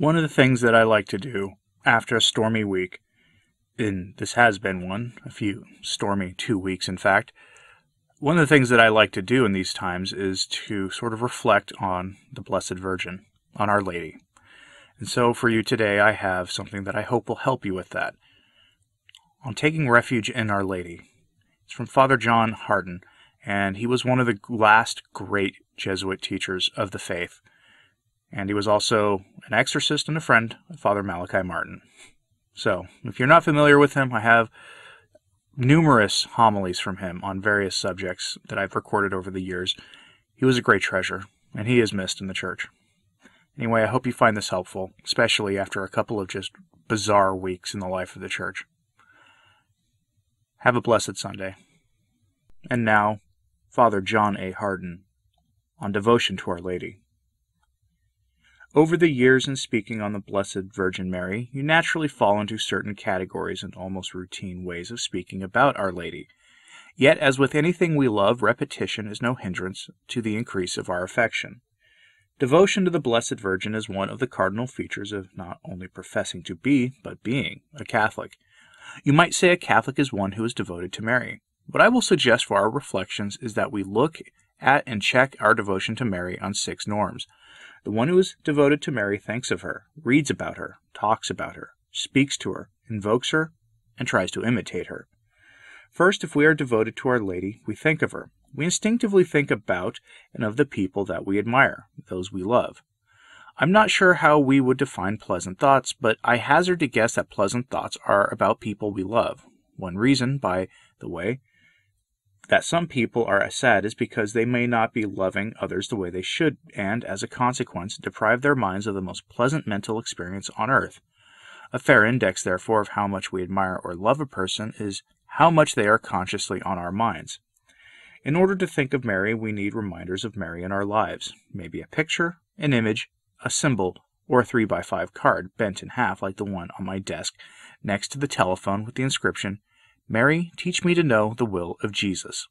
One of the things that I like to do after a stormy week, and this has been one, a few stormy 2 weeks in fact, one of the things that I like to do in these times is to sort of reflect on the Blessed Virgin, on Our Lady. And so for you today, I have something that I hope will help you with that. On taking refuge in Our Lady. It's from Father John Hardon, and he was one of the last great Jesuit teachers of the faith. And he was also an exorcist and a friend of Father Malachi Martin. So, if you're not familiar with him, I have numerous homilies from him on various subjects that I've recorded over the years. He was a great treasure, and he is missed in the church. Anyway, I hope you find this helpful, especially after a couple of just bizarre weeks in the life of the church. Have a blessed Sunday. And now, Father John A. Hardon, on devotion to Our Lady. Over the years in speaking on the Blessed Virgin Mary, you naturally fall into certain categories and almost routine ways of speaking about Our Lady. Yet, as with anything we love, repetition is no hindrance to the increase of our affection. Devotion to the Blessed Virgin is one of the cardinal features of not only professing to be, but being, a Catholic. You might say a Catholic is one who is devoted to Mary. What I will suggest for our reflections is that we look at and check our devotion to Mary on 6 norms. The one who is devoted to Mary thinks of her, reads about her, talks about her, speaks to her, invokes her, and tries to imitate her. First, if we are devoted to Our Lady, we think of her. We instinctively think about and of the people that we admire, those we love. I'm not sure how we would define pleasant thoughts, but I hazard to guess that pleasant thoughts are about people we love. One reason, by the way, that some people are sad is because they may not be loving others the way they should, and, as a consequence, deprive their minds of the most pleasant mental experience on earth. A fair index, therefore, of how much we admire or love a person is how much they are consciously on our minds. In order to think of Mary, we need reminders of Mary in our lives, maybe a picture, an image, a symbol, or a 3x5 card bent in half like the one on my desk next to the telephone with the inscription, "Mary, teach me to know the will of Jesus."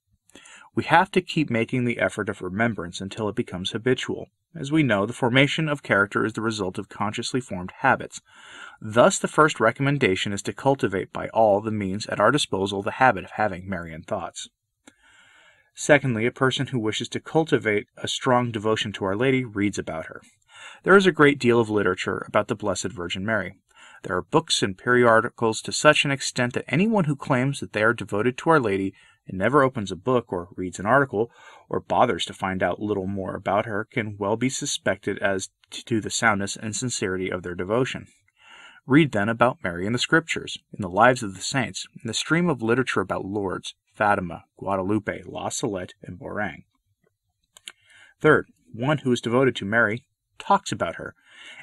We have to keep making the effort of remembrance until it becomes habitual. As we know, the formation of character is the result of consciously formed habits. Thus, the first recommendation is to cultivate by all the means at our disposal the habit of having Marian thoughts. Secondly, a person who wishes to cultivate a strong devotion to Our Lady reads about her. There is a great deal of literature about the Blessed Virgin Mary. There are books and periodicals to such an extent that anyone who claims that they are devoted to Our Lady and never opens a book or reads an article or bothers to find out little more about her can well be suspected as to the soundness and sincerity of their devotion. Read then about Mary in the Scriptures, in the lives of the saints, in the stream of literature about Lourdes, Fatima, Guadalupe, La Salette, and Borang. Third, one who is devoted to Mary talks about her.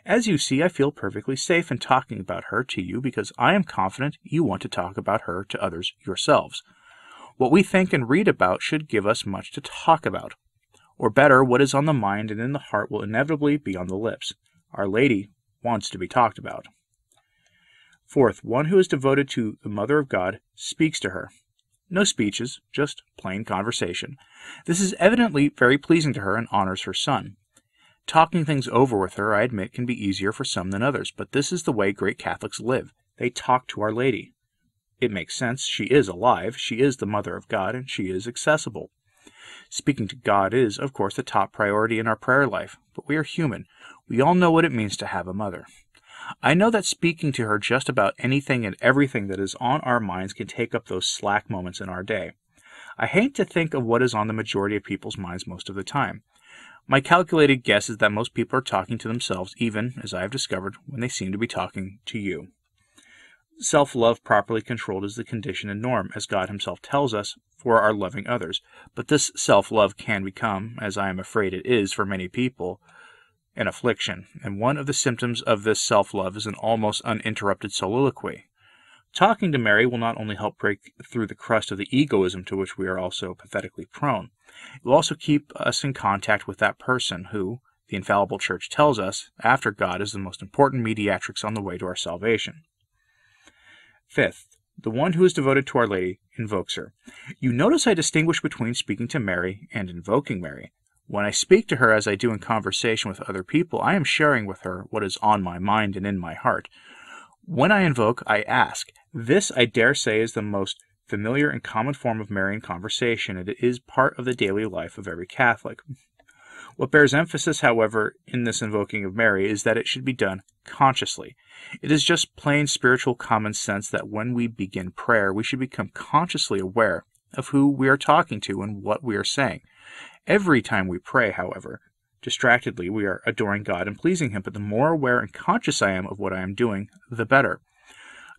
As you see, I feel perfectly safe in talking about her to you because I am confident you want to talk about her to others yourselves. What we think and read about should give us much to talk about. Or better, what is on the mind and in the heart will inevitably be on the lips. Our Lady wants to be talked about. Fourth, one who is devoted to the Mother of God speaks to her. No speeches, just plain conversation. This is evidently very pleasing to her and honors her son. Talking things over with her, I admit, can be easier for some than others, but this is the way great Catholics live. They talk to Our Lady. It makes sense. She is alive, she is the Mother of God, and she is accessible. Speaking to God is, of course, the top priority in our prayer life, but we are human. We all know what it means to have a mother. I know that speaking to her just about anything and everything that is on our minds can take up those slack moments in our day. I hate to think of what is on the majority of people's minds most of the time. My calculated guess is that most people are talking to themselves, even, as I have discovered, when they seem to be talking to you. Self-love properly controlled is the condition and norm, as God Himself tells us, for our loving others. But this self-love can become, as I am afraid it is for many people, an affliction, and one of the symptoms of this self-love is an almost uninterrupted soliloquy. Talking to Mary will not only help break through the crust of the egoism to which we are all so pathetically prone, it will also keep us in contact with that person who, the infallible Church tells us, after God, is the most important mediatrix on the way to our salvation. Fifth, the one who is devoted to Our Lady invokes her. You notice I distinguish between speaking to Mary and invoking Mary. When I speak to her as I do in conversation with other people, I am sharing with her what is on my mind and in my heart. When I invoke, I ask. This, I dare say, is the most familiar and common form of Marian conversation, and it is part of the daily life of every Catholic. What bears emphasis, however, in this invoking of Mary is that it should be done consciously. It is just plain spiritual common sense that when we begin prayer, we should become consciously aware of who we are talking to and what we are saying. Every time we pray, however, distractedly, we are adoring God and pleasing Him, but the more aware and conscious I am of what I am doing, the better.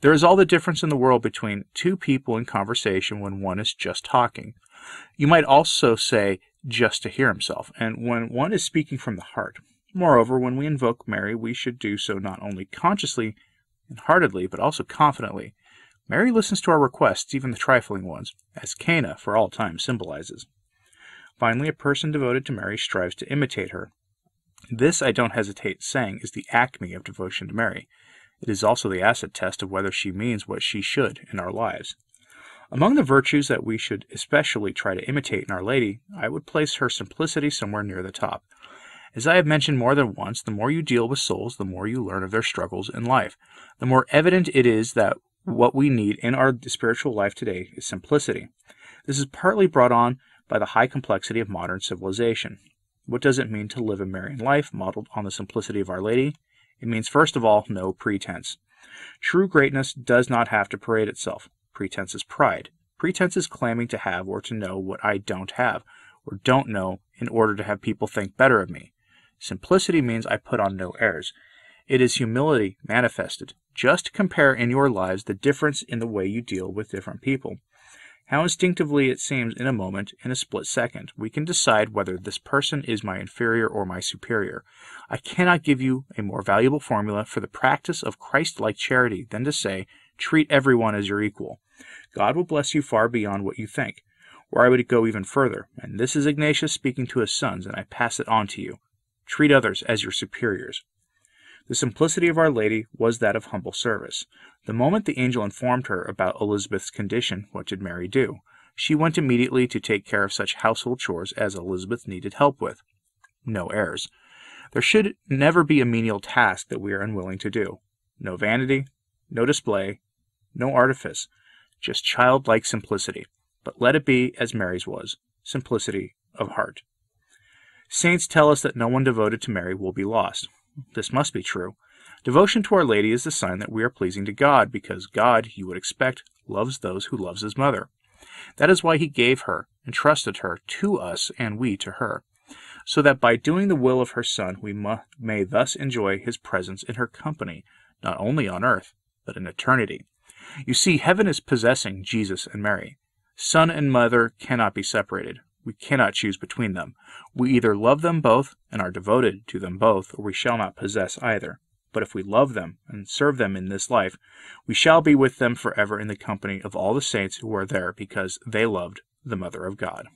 There is all the difference in the world between two people in conversation when one is just talking. You might also say just to hear himself, and when one is speaking from the heart. Moreover, when we invoke Mary, we should do so not only consciously and heartedly, but also confidently. Mary listens to our requests, even the trifling ones, as Cana for all time symbolizes. Finally, a person devoted to Mary strives to imitate her. This, I don't hesitate saying, is the acme of devotion to Mary. It is also the acid test of whether she means what she should in our lives. Among the virtues that we should especially try to imitate in Our Lady, I would place her simplicity somewhere near the top. As I have mentioned more than once, the more you deal with souls, the more you learn of their struggles in life. The more evident it is that what we need in our spiritual life today is simplicity. This is partly brought on by the high complexity of modern civilization. What does it mean to live a Marian life modeled on the simplicity of Our Lady? It means, first of all, no pretense. True greatness does not have to parade itself. Pretense is pride. Pretense is claiming to have or to know what I don't have, or don't know, in order to have people think better of me. Simplicity means I put on no airs. It is humility manifested. Just compare in your lives the difference in the way you deal with different people. How instinctively it seems in a moment, in a split second, we can decide whether this person is my inferior or my superior. I cannot give you a more valuable formula for the practice of Christ-like charity than to say, treat everyone as your equal. God will bless you far beyond what you think. Or I would go even further, and this is Ignatius speaking to his sons, and I pass it on to you. Treat others as your superiors. The simplicity of Our Lady was that of humble service. The moment the angel informed her about Elizabeth's condition, what did Mary do? She went immediately to take care of such household chores as Elizabeth needed help with. No airs. There should never be a menial task that we are unwilling to do. No vanity, no display, no artifice, just childlike simplicity. But let it be as Mary's was, simplicity of heart. Saints tell us that no one devoted to Mary will be lost. This must be true. Devotion to Our Lady is the sign that we are pleasing to God, because God, you would expect, loves those who loves His mother. That is why He gave her, entrusted her to us, and we to her, so that by doing the will of her Son we may thus enjoy His presence in her company, not only on earth, but in eternity. You see, heaven is possessing Jesus and Mary. Son and mother cannot be separated. We cannot choose between them. We either love them both and are devoted to them both, or we shall not possess either. But if we love them and serve them in this life, we shall be with them forever in the company of all the saints who are there because they loved the Mother of God.